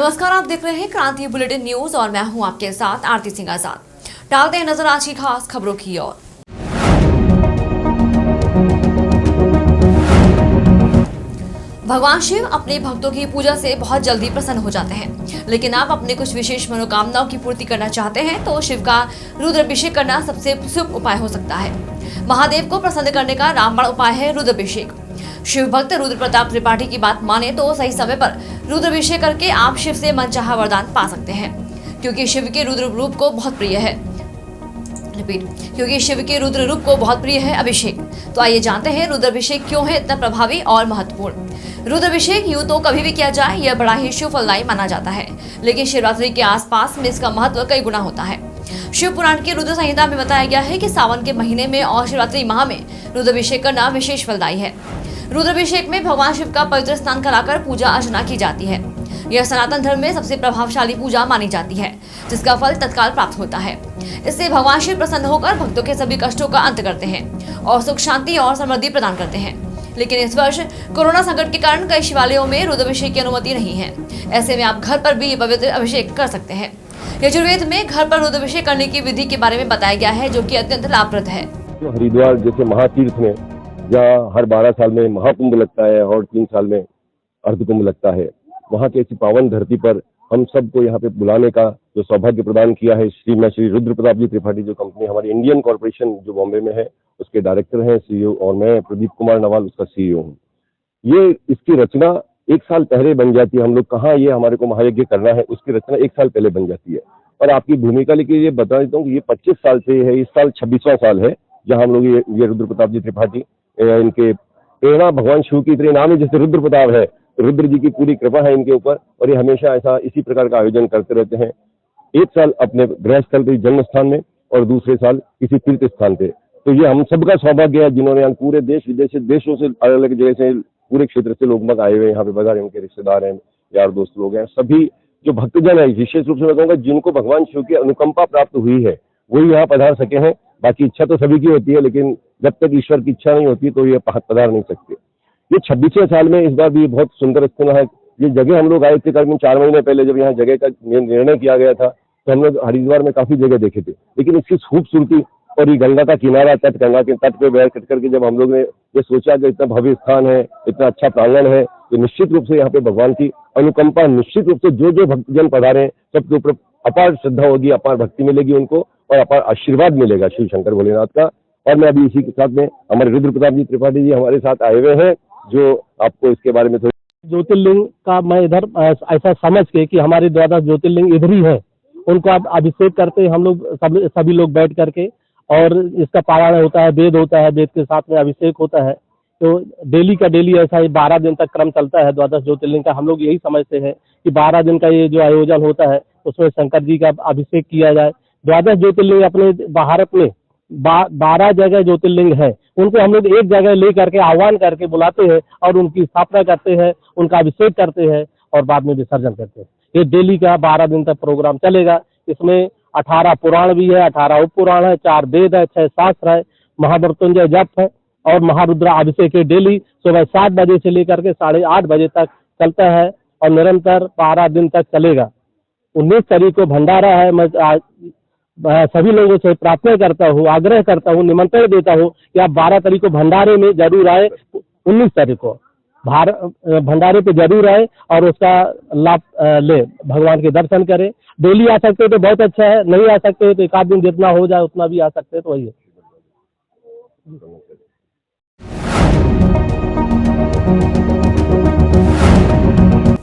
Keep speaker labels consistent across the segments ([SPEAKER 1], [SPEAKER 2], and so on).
[SPEAKER 1] नमस्कार, आप देख रहे हैं क्रांति बुलेटिन न्यूज और मैं हूं आपके साथ आरती सिंह आजाद। डालते हैं नजर आज की खास खबरों की ओर। भगवान शिव अपने भक्तों की पूजा से बहुत जल्दी प्रसन्न हो जाते हैं, लेकिन आप अपने कुछ विशेष मनोकामनाओं की पूर्ति करना चाहते हैं तो शिव का रुद्राभिषेक करना सबसे शुभ उपाय हो सकता है। महादेव को प्रसन्न करने का रामबाण उपाय है रुद्राभिषेक। शिव भक्त रुद्र प्रताप त्रिपाठी की बात माने तो सही समय पर रुद्राभिषेक करके आप शिव से मनचाहा वरदान पा सकते हैं, क्योंकि शिव के रुद्र रूप को बहुत प्रिय है अभिषेक। तो आइए जानते हैं रुद्राभिषेक क्यों है इतना प्रभावी और महत्वपूर्ण। रुद्राभिषेक यूं तो कभी भी किया जाए यह बड़ा ही शुभ फलदायी माना जाता है, लेकिन शिवरात्रि के आसपास में इसका महत्व कई गुना होता है। शिव पुराण की रुद्र संहिता में बताया गया है कि सावन के महीने में और शिवरात्रि माह में रुद्राभिषेक करना विशेष फलदायी है। रुद्राभिषेक में भगवान शिव का पवित्र स्नान कराकर पूजा अर्चना की जाती है। यह सनातन धर्म में सबसे प्रभावशाली पूजा मानी जाती है, जिसका फल तत्काल प्राप्त होता है। इससे भगवान शिव प्रसन्न होकर भक्तों के सभी कष्टों का अंत करते हैं और सुख शांति और समृद्धि प्रदान करते हैं। लेकिन इस वर्ष कोरोना संकट के कारण कई शिवालयों में रुद्राभिषेक की अनुमति नहीं है। ऐसे में आप घर पर भी पवित्र अभिषेक कर सकते हैं। यजुर्वेद में घर पर रुद्राभिषेक करने की विधि के बारे में बताया गया है, जो कि अत्यंत लाभप्रद है।
[SPEAKER 2] हरिद्वार जैसे महातीर्थ में जहाँ हर 12 साल में महाकुंभ लगता है और 3 साल में अर्धकुंभ लगता है, वहाँ की ऐसी पावन धरती पर हम सबको यहाँ पे बुलाने का जो सौभाग्य प्रदान किया है श्री रुद्र प्रताप जी त्रिपाठी, जो कंपनी हमारी इंडियन कॉर्पोरेशन जो बॉम्बे में है उसके डायरेक्टर हैं, सीईओ, और मैं प्रदीप कुमार नवाल उसका सीईओ हूँ। ये इसकी रचना 1 साल पहले बन जाती है। हम लोग कहाँ ये हमारे को महायज्ञ करना है, उसकी रचना 1 साल पहले बन जाती है। और आपकी भूमिका लेके ये बता देता हूँ कि ये 25 साल से है, इस साल 26वां साल है जहाँ हम लोग ये रुद्र प्रताप जी त्रिपाठी, इनके प्रेरणा भगवान शिव की इतने नाम है जैसे रुद्र प्रताप है, रुद्र जी की पूरी कृपा है इनके ऊपर, और ये हमेशा ऐसा इसी प्रकार का आयोजन करते रहते हैं। 1 साल अपने गृह स्थल पे जन्म स्थान में और दूसरे साल किसी तीर्थ स्थान पे। तो ये हम सबका सौभाग्य है जिन्होंने यहाँ पूरे देश विदेश से, देशों से, अलग अलग जगह से, पूरे क्षेत्र से लोग मग आए हुए यहाँ पे बधार, उनके रिश्तेदार हैं, यार दोस्त लोग हैं, सभी जो भक्तजन है, विशेष रूप से मैं कहूँगा जिनको भगवान शिव की अनुकंपा प्राप्त हुई है वही यहाँ पधार सके हैं। बाकी इच्छा तो सभी की होती है, लेकिन जब तक ईश्वर की इच्छा नहीं होती तो ये पधार नहीं सकते। ये 26वें साल में इस बार भी बहुत सुंदर स्थल है। ये जगह हम लोग आए थे करीब 4 महीने पहले, जब यहाँ जगह का निर्णय किया गया था तो हम लोग हरिद्वार में काफी जगह देखे थे, लेकिन इसकी खूबसूरती और ये गंगा का किनारा, गंगा के तट पे बैठ करके जब हम लोग ने ये सोचा कि इतना भव्य स्थान है, इतना अच्छा प्रांगण है, तो निश्चित रूप से यहाँ पे भगवान की अनुकंपा, निश्चित रूप से जो भक्तजन पधारे सबके ऊपर अपार श्रद्धा होगी, अपार भक्ति मिलेगी उनको और अपार आशीर्वाद मिलेगा शिव शंकर भोलेनाथ का। और मैं अभी इसी के साथ में हमारे रुद्र प्रताप जी त्रिपाठी जी हमारे साथ आए हुए हैं, जो आपको इसके बारे में थोड़ी
[SPEAKER 3] ज्योतिर्लिंग का मैं इधर ऐसा समझ के कि हमारे 12 ज्योतिर्लिंग इधर ही है, उनको आप अभिषेक करते हैं हम लोग सभी लोग बैठ करके, और इसका पारायण होता है, वेद होता है, वेद के साथ में अभिषेक होता है। तो डेली का डेली ऐसा ही 12 दिन तक क्रम चलता है 12 ज्योतिर्लिंग का। हम लोग यही समझते हैं कि 12 दिन का ये जो आयोजन होता है उसमें शंकर जी का अभिषेक किया जाए। 12 ज्योतिर्लिंग अपने भारत में 12 जगह ज्योतिर्लिंग है, उनको हम लोग एक जगह ले करके आह्वान करके बुलाते हैं और उनकी स्थापना करते हैं, उनका अभिषेक करते हैं और बाद में विसर्जन करते हैं। ये डेली का 12 दिन तक प्रोग्राम चलेगा। इसमें 18 पुराण भी है, 18 उप पुराण है, 4 वेद है, 6 शास्त्र है, महामृत्युंजय जप है और महारुद्रा अभिषेक है। डेली सुबह 7 बजे से लेकर के 8:30 बजे तक चलता है और निरंतर 12 दिन तक चलेगा। 19 तारीख को भंडारा है। मैं सभी लोगों से प्रार्थना करता हूँ, आग्रह करता हूँ, निमंत्रण देता हूँ कि आप 12 तारीख को भंडारे में जरूर आए। 19 तारीख को भंडारे पे जरूर आए और उसका लाभ ले, भगवान के दर्शन करें। डेली आ सकते हो तो बहुत अच्छा है, नहीं आ सकते तो 1 आध दिन जितना हो जाए उतना भी आ सकते हैं, तो वही है।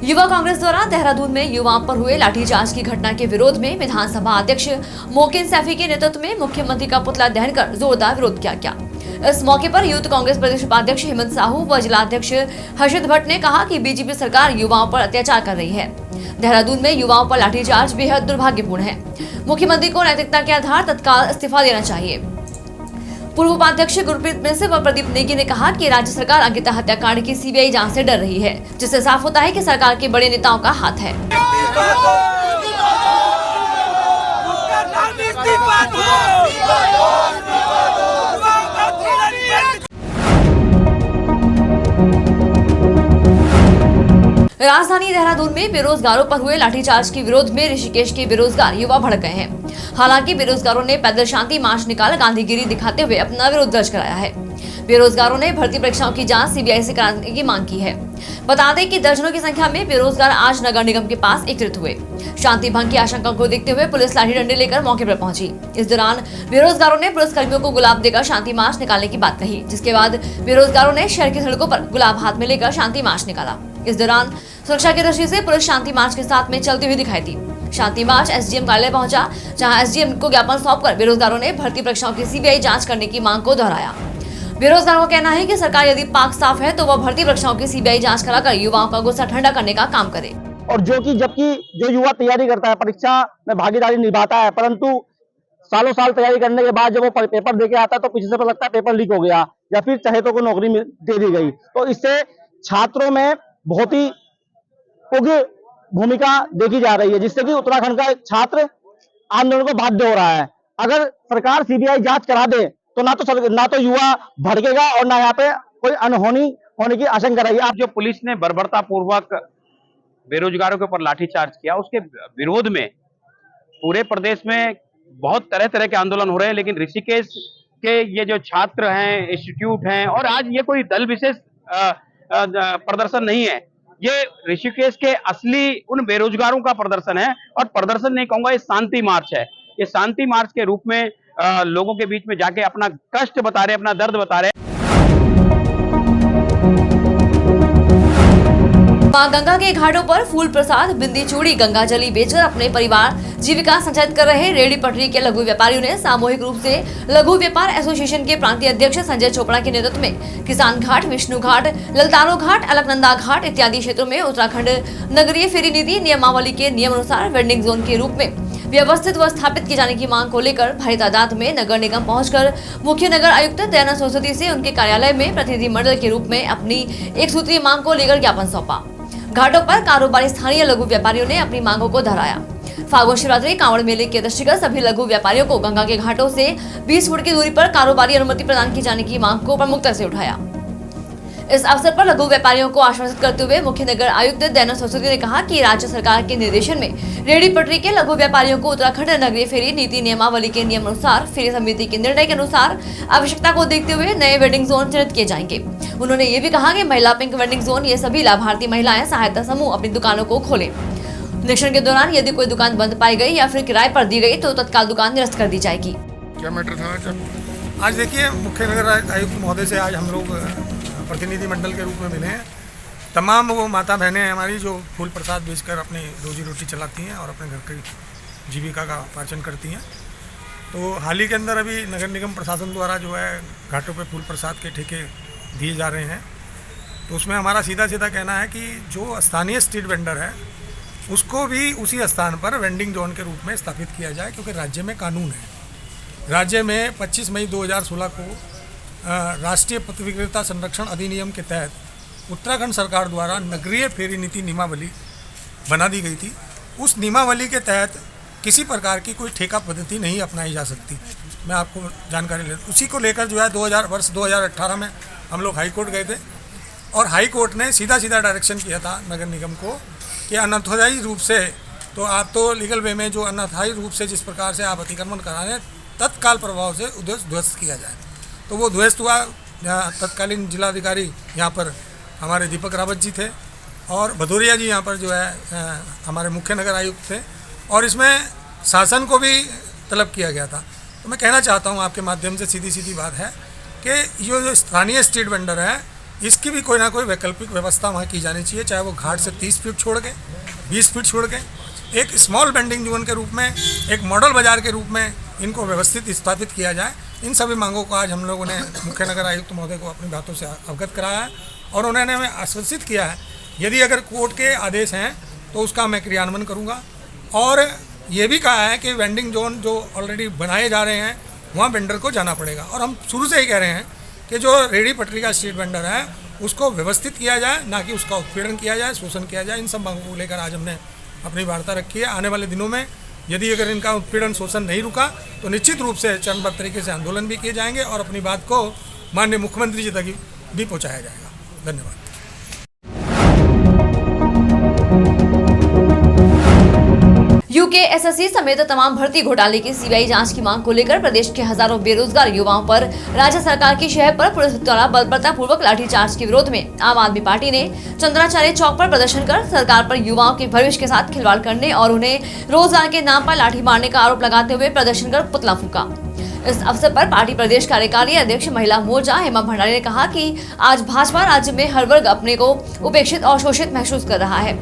[SPEAKER 1] युवा कांग्रेस द्वारा देहरादून में युवाओं पर हुए लाठीचार्ज की घटना के विरोध में विधानसभा अध्यक्ष मोकिन सैफी के नेतृत्व में मुख्यमंत्री का पुतला दहन कर जोरदार विरोध किया गया। इस मौके पर यूथ कांग्रेस प्रदेश उपाध्यक्ष हेमंत साहू व जिलाध्यक्ष हर्षित भट्ट ने कहा कि बीजेपी सरकार युवाओं पर अत्याचार कर रही है। देहरादून में युवाओं पर लाठीचार्ज बेहद दुर्भाग्यपूर्ण है। मुख्यमंत्री को नैतिकता के आधार तत्काल इस्तीफा देना चाहिए। पूर्व उपाध्यक्ष गुरप्रीत मिश्र व प्रदीप नेगी ने कहा कि राज्य सरकार अंकिता हत्याकांड की सीबीआई जांच से डर रही है, जिससे साफ होता है कि सरकार के बड़े नेताओं का हाथ है। राजधानी देहरादून में बेरोजगारों पर हुए लाठीचार्ज के विरोध में ऋषिकेश के बेरोजगार युवा भड़क गए हैं। हालांकि बेरोजगारों ने पैदल शांति मार्च निकाल गांधीगिरी दिखाते हुए अपना विरोध दर्ज कराया है। बेरोजगारों ने भर्ती परीक्षाओं की जांच सीबीआई से कराने की मांग की है। बता दें कि दर्जनों की संख्या में बेरोजगार आज नगर निगम के पास एकत्रित हुए। शांति भंग की आशंका को देखते हुए पुलिस लाठी डंडे लेकर मौके पर पहुंची। इस दौरान बेरोजगारों ने पुलिसकर्मियों को गुलाब देकर शांति मार्च निकालने की बात कही, जिसके बाद बेरोजगारों ने शहर की सड़कों पर गुलाब हाथ में लेकर शांति मार्च निकाला। इस दौरान सुरक्षा की दृष्टि से पुलिस शांति मार्च के साथ में चलती हुई दिखाई दी। शांति मार्च एसडीएम कार्यालय पहुंचा, जहां एसडीएम को ज्ञापन सौंपकर बेरोजगारों ने भर्ती परीक्षाओं की सीबीआई जांच करने की मांग को दोहराया। बेरोजगारों का कहना है कि सरकार यदि पाक साफ है तो वह भर्ती परीक्षाओं की सीबीआई जांच कराकर युवाओं का गुस्सा ठंडा करने का काम करे।
[SPEAKER 4] और जबकि जो युवा तैयारी करता है, परीक्षा में भागीदारी निभाता है, परंतु सालों साल तैयारी करने के बाद जब वो पेपर देके आता है तो पीछे से पता लगता है पेपर लीक हो गया या फिर चहेतों को नौकरी दे दी गई। तो इससे छात्रों में बहुत ही उग्र भूमिका देखी जा रही है, जिससे कि उत्तराखंड का छात्र आंदोलन को बाध्य हो रहा है। अगर सरकार सीबीआई जांच करा दे तो ना तो युवा भड़केगा और ना यहाँ पे कोई अनहोनी होने की आशंका रही।
[SPEAKER 5] जो पुलिस ने बर्बरता पूर्वक बेरोजगारों के ऊपर लाठीचार्ज किया, उसके विरोध में पूरे प्रदेश में बहुत तरह तरह के आंदोलन हो रहे हैं, लेकिन ऋषिकेश के ये जो छात्र हैं, इंस्टीट्यूट हैं, और आज ये कोई दल विशेष प्रदर्शन नहीं है, ये ऋषिकेश के असली उन बेरोजगारों का प्रदर्शन है। और प्रदर्शन नहीं कहूंगा, ये शांति मार्च है। ये शांति मार्च के रूप में लोगों के बीच में जाके अपना कष्ट बता रहे, अपना दर्द बता रहे।
[SPEAKER 1] मां गंगा के घाटों पर फूल प्रसाद, बिंदी चूड़ी, गंगा जली बेचकर अपने परिवार जीविका संचालित कर रहे रेहड़ी पटरी के लघु व्यापारियों ने सामूहिक रूप से लघु व्यापार एसोसिएशन के प्रांतीय अध्यक्ष संजय चोपड़ा के नेतृत्व में किसान घाट, विष्णु घाट, ललतारो घाट, अलकनंदा घाट इत्यादि क्षेत्रों में उत्तराखंड नगरीय फेरी नीति नियमावली के नियम अनुसार वेंडिंग जोन के रूप में व्यवस्थित व स्थापित किए जाने की मांग को लेकर भारी तादाद में नगर निगम पहुंचकर मुख्य नगर आयुक्त दयानंद सरस्वती से उनके कार्यालय में प्रतिनिधि मंडल के रूप में अपनी एक सूत्रीय मांग को लेकर ज्ञापन सौंपा। घाटों पर कारोबारी स्थानीय लघु व्यापारियों ने अपनी मांगों को दोहराया। फागुन शिवरात्रि कांवड़ मेले के दृष्टिगत सभी लघु व्यापारियों को गंगा के घाटों से 20 फुट की दूरी पर कारोबारी अनुमति प्रदान की जाने की मांग को प्रमुखता से उठाया। इस अवसर पर लघु व्यापारियों को आश्वासित करते हुए मुख्य नगर आयुक्त दयानंद सरस्वती ने कहा कि राज्य सरकार के निर्देशन में रेहड़ी पटरी के लघु व्यापारियों को उत्तराखंड नगरीय फेरी नीति नियमावली के नियम अनुसार फेरी समिति के निर्णय के अनुसार आवश्यकता को देखते हुए नए वेंडिंग जोन चिन्हित किए जाएंगे। उन्होंने ये भी कहा कि महिला पिंक वेंडिंग जोन ये सभी लाभार्थी महिलाएं सहायता समूह अपनी दुकानों को खोले। निरीक्षण के दौरान यदि कोई दुकान बंद पाई गई या फिर किराए पर दी गई तो तत्काल दुकान निरस्त कर दी जाएगी।
[SPEAKER 6] क्या मैटर था? आज देखिए, मुख्य नगर आयुक्त महोदय से आज हम लोग प्रतिनिधि मंडल के रूप में मिले हैं। तमाम वो माता बहनें हमारी जो फूल प्रसाद बेचकर अपनी रोजी रोटी चलाती हैं और अपने घर की जीविका का पाचन करती हैं। तो हाल ही के अंदर अभी नगर निगम प्रशासन द्वारा जो है घाटों पे फूल प्रसाद के ठेके दिए जा रहे हैं। तो उसमें हमारा सीधा सीधा कहना है कि जो स्थानीय स्ट्रीट वेंडर है उसको भी उसी स्थान पर वेंडिंग जोन के रूप में स्थापित किया जाए, क्योंकि राज्य में कानून है। राज्य में 25 मई 2016 को राष्ट्रीय पथ विक्रेता संरक्षण अधिनियम के तहत उत्तराखंड सरकार द्वारा नगरीय फेरी नीति नियमावली बना दी गई थी। उस नियमावली के तहत किसी प्रकार की कोई ठेका पद्धति नहीं अपनाई जा सकती। मैं आपको जानकारी ले, उसी को लेकर जो है वर्ष 2018 में हम लोग हाई कोर्ट गए थे और हाई कोर्ट ने सीधा डायरेक्शन किया था नगर निगम को कि अनऑथराइज रूप से, तो आप तो लीगल वे में जो अनऑथराइज रूप से जिस प्रकार से आप अतिक्रमण करा रहे हैं तत्काल प्रभाव से ध्वस्त किया जाए। तो वो ध्वस्त हुआ। तत्कालीन जिलाधिकारी यहाँ पर हमारे दीपक रावत जी थे और भदौरिया जी यहाँ पर जो है हमारे मुख्य नगर आयुक्त थे, और इसमें शासन को भी तलब किया गया था। तो मैं कहना चाहता हूँ आपके माध्यम से, सीधी बात है कि जो स्थानीय स्ट्रीट वेंडर है इसकी भी कोई ना कोई वैकल्पिक व्यवस्था वहाँ की जानी चाहिए, चाहे वो घाट से 30 फीट छोड़ के 20 फीट छोड़ के एक स्मॉल वेंडिंग जोन के रूप में, एक मॉडल बाजार के रूप में इनको व्यवस्थित स्थापित किया जाए। इन सभी मांगों को आज हम लोगों ने मुख्य नगर आयुक्त महोदय को अपनी बातों से अवगत कराया है और उन्होंने हमें आश्वासित किया है यदि अगर कोर्ट के आदेश हैं तो उसका मैं क्रियान्वयन करूँगा। और ये भी कहा है कि वेंडिंग जोन जो ऑलरेडी बनाए जा रहे हैं वहाँ वेंडर को जाना पड़ेगा। और हम शुरू से ही कह रहे हैं कि जो रेहड़ी पटरी का स्ट्रीट वेंडर है उसको व्यवस्थित किया जाए, ना कि उसका उत्पीड़न किया जाए, शोषण किया जाए। इन सब मांगों को लेकर आज हमने अपनी वार्ता रखी है। आने वाले दिनों में यदि अगर इनका उत्पीड़न शोषण नहीं रुका तो निश्चित रूप से चरणबद्ध तरीके से आंदोलन भी किए जाएंगे और अपनी बात को माननीय मुख्यमंत्री जी तक भी पहुंचाया जाएगा। धन्यवाद।
[SPEAKER 1] यूकेएसएससी समेत तमाम भर्ती घोटाले की सीबीआई जांच की मांग को लेकर प्रदेश के हजारों बेरोजगार युवाओं पर राज्य सरकार की शहर पर पुलिस द्वारा बर्बरतापूर्वक लाठीचार्ज के विरोध में आम आदमी पार्टी ने चंद्राचार्य चौक पर प्रदर्शन कर सरकार पर युवाओं के भविष्य के साथ खिलवाड़ करने और उन्हें रोजगार के नाम पर लाठी मारने का आरोप लगाते हुए प्रदर्शन कर पुतला फूंका। इस अवसर पर पार्टी प्रदेश कार्यकारी अध्यक्ष महिला मोर्चा हेमा भंडारी ने कहा कि आज भाजपा राज्य में हर वर्ग अपने को उपेक्षित और शोषित महसूस कर रहा है।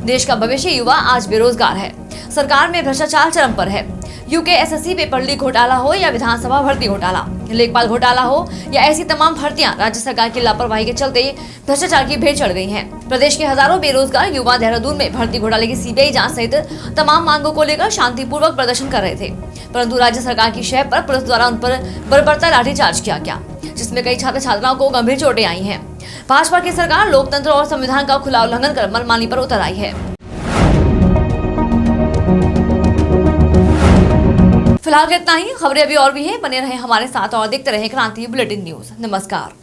[SPEAKER 1] देश का भविष्य युवा आज बेरोजगार है। सरकार में भ्रष्टाचार चरम पर है। यूकेएसएससी पेपर लीक घोटाला हो या विधानसभा भर्ती घोटाला, लेखपाल घोटाला हो या ऐसी तमाम भर्तियां राज्य सरकार की लापरवाही के चलते भ्रष्टाचार की भेंट चढ़ गई हैं। प्रदेश के हजारों बेरोजगार युवा देहरादून में भर्ती घोटाले की सीबीआई जांच सहित तमाम मांगों को लेकर शांतिपूर्वक प्रदर्शन कर रहे थे, परंतु राज्य सरकार की शहर पर पुलिस द्वारा उन पर बर्बरता लाठीचार्ज किया गया, जिसमें कई छात्र छात्राओं को गंभीर चोटें आई हैं। भाजपा की सरकार लोकतंत्र और संविधान का खुला उल्लंघन कर मनमानी पर उतर आई है। फिलहाल इतना ही। खबरें अभी और भी हैं, बने रहे हमारे साथ और देखते रहे क्रांति बुलेटिन न्यूज। नमस्कार।